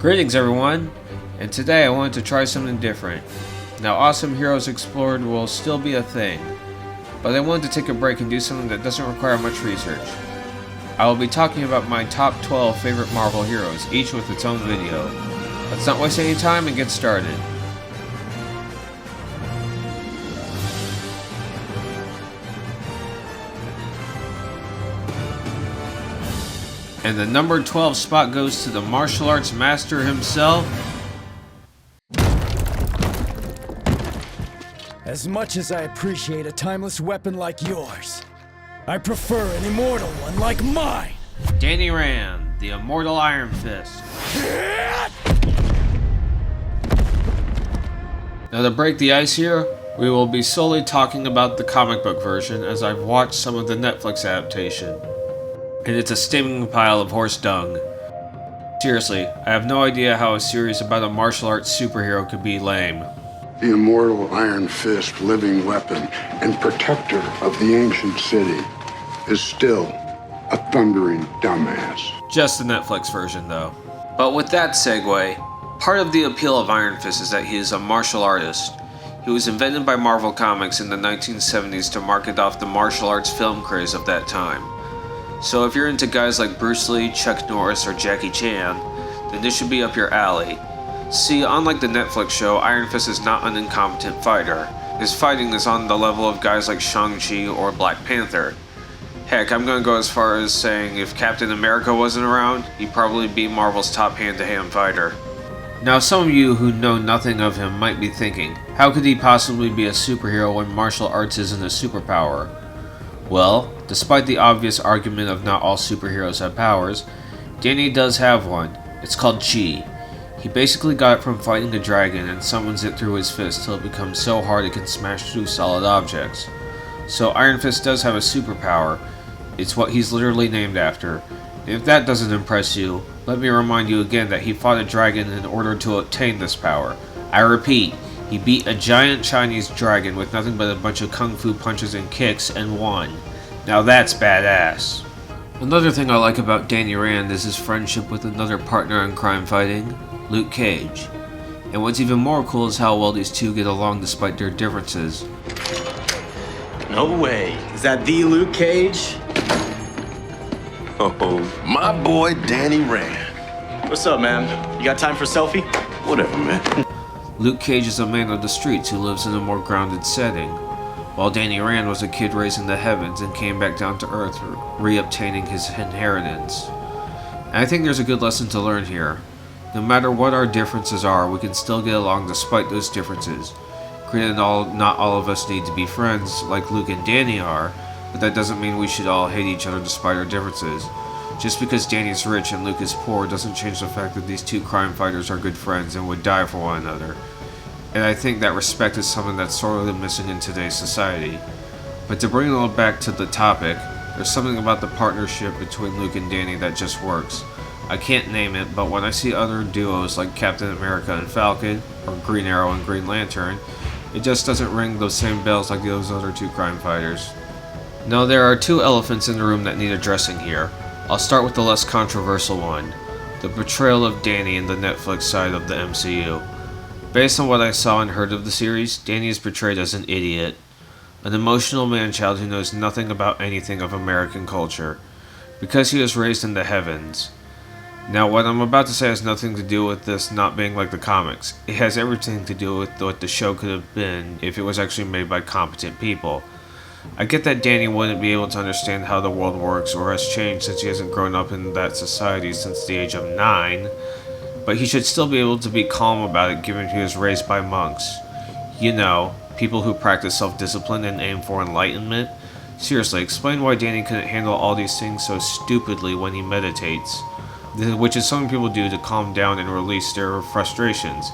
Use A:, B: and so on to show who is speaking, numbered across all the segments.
A: Greetings everyone, and today I wanted to try something different. Now Awesome Heroes Explored will still be a thing, but I wanted to take a break and do something that doesn't require much research. I will be talking about my top 12 favorite Marvel heroes, each with its own video. Let's not waste any time and get started. And the number 12 spot goes to the martial arts master himself.
B: As much as I appreciate a timeless weapon like yours, I prefer an immortal one like mine!
A: Danny Rand, the immortal Iron Fist. Now to break the ice here, we will be solely talking about the comic book version as I've watched some of the Netflix adaptation. And it's a steaming pile of horse dung. Seriously, I have no idea how a series about a martial arts superhero could be lame.
C: The immortal Iron Fist, living weapon and protector of the ancient city, is still a thundering dumbass.
A: Just the Netflix version though. But with that segue, part of the appeal of Iron Fist is that he is a martial artist. He was invented by Marvel Comics in the 1970s to market off the martial arts film craze of that time. So if you're into guys like Bruce Lee, Chuck Norris, or Jackie Chan, then this should be up your alley. See, unlike the Netflix show, Iron Fist is not an incompetent fighter. His fighting is on the level of guys like Shang-Chi or Black Panther. Heck, I'm gonna go as far as saying if Captain America wasn't around, he'd probably be Marvel's top hand-to-hand fighter. Now some of you who know nothing of him might be thinking, how could he possibly be a superhero when martial arts isn't a superpower? Well, despite the obvious argument of not all superheroes have powers, Danny does have one. It's called Chi. He basically got it from fighting a dragon and summons it through his fist till it becomes so hard it can smash through solid objects. So Iron Fist does have a superpower. It's what he's literally named after. And if that doesn't impress you, let me remind you again that he fought a dragon in order to obtain this power. I repeat, he beat a giant Chinese dragon with nothing but a bunch of kung fu punches and kicks and won. Now that's badass. Another thing I like about Danny Rand is his friendship with another partner in crime fighting, Luke Cage. And what's even more cool is how well these two get along despite their differences.
D: No way. Is that the Luke Cage?
E: Oh, my boy Danny Rand.
D: What's up, man? You got time for a selfie?
E: Whatever, man.
A: Luke Cage is a man of the streets who lives in a more grounded setting, while Danny Rand was a kid raised in the heavens and came back down to earth, re-obtaining his inheritance. And I think there's a good lesson to learn here. No matter what our differences are, we can still get along despite those differences. Granted, not all of us need to be friends like Luke and Danny are, but that doesn't mean we should all hate each other despite our differences. Just because Danny's rich and Luke is poor doesn't change the fact that these two crime fighters are good friends and would die for one another. And I think that respect is something that's sorely missing in today's society. But to bring it all back to the topic, there's something about the partnership between Luke and Danny that just works. I can't name it, but when I see other duos like Captain America and Falcon, or Green Arrow and Green Lantern, it just doesn't ring those same bells like those other two crime fighters. Now there are two elephants in the room that need addressing here. I'll start with the less controversial one, the portrayal of Danny in the Netflix side of the MCU. Based on what I saw and heard of the series, Danny is portrayed as an idiot. An emotional man-child who knows nothing about anything of American culture, because he was raised in the heavens. Now what I'm about to say has nothing to do with this not being like the comics. It has everything to do with what the show could have been if it was actually made by competent people. I get that Danny wouldn't be able to understand how the world works or has changed since he hasn't grown up in that society since the age of 9, but he should still be able to be calm about it given he was raised by monks. You know, people who practice self-discipline and aim for enlightenment. Seriously, explain why Danny couldn't handle all these things so stupidly when he meditates, which is something people do to calm down and release their frustrations.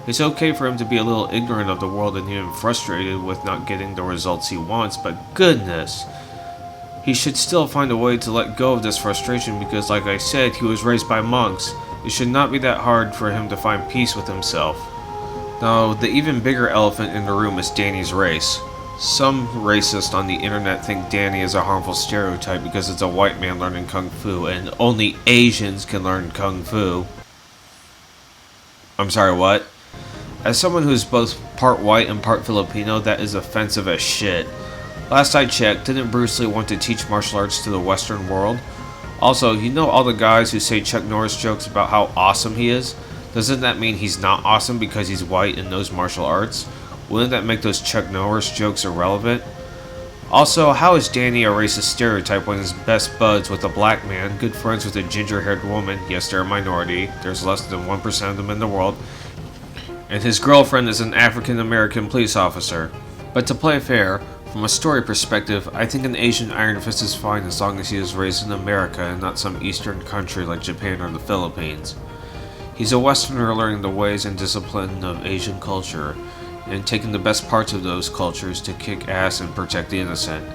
A: It's okay for him to be a little ignorant of the world and even frustrated with not getting the results he wants, but goodness, he should still find a way to let go of this frustration because, like I said, he was raised by monks. It should not be that hard for him to find peace with himself. Now, the even bigger elephant in the room is Danny's race. Some racists on the internet think Danny is a harmful stereotype because it's a white man learning Kung Fu and only Asians can learn Kung Fu. I'm sorry, what? As someone who's both part white and part Filipino, that is offensive as shit. Last I checked, didn't Bruce Lee want to teach martial arts to the Western world? Also, you know all the guys who say Chuck Norris jokes about how awesome he is? Doesn't that mean he's not awesome because he's white and knows martial arts? Wouldn't that make those Chuck Norris jokes irrelevant? Also, how is Danny a racist stereotype when his best buds with a black man, good friends with a ginger-haired woman, yes they're a minority, there's less than 1% of them in the world, and his girlfriend is an African-American police officer? But to play fair, from a story perspective, I think an Asian Iron Fist is fine as long as he is raised in America and not some Eastern country like Japan or the Philippines. He's a Westerner learning the ways and discipline of Asian culture, and taking the best parts of those cultures to kick ass and protect the innocent.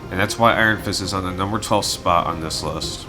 A: And that's why Iron Fist is on the number 12 spot on this list.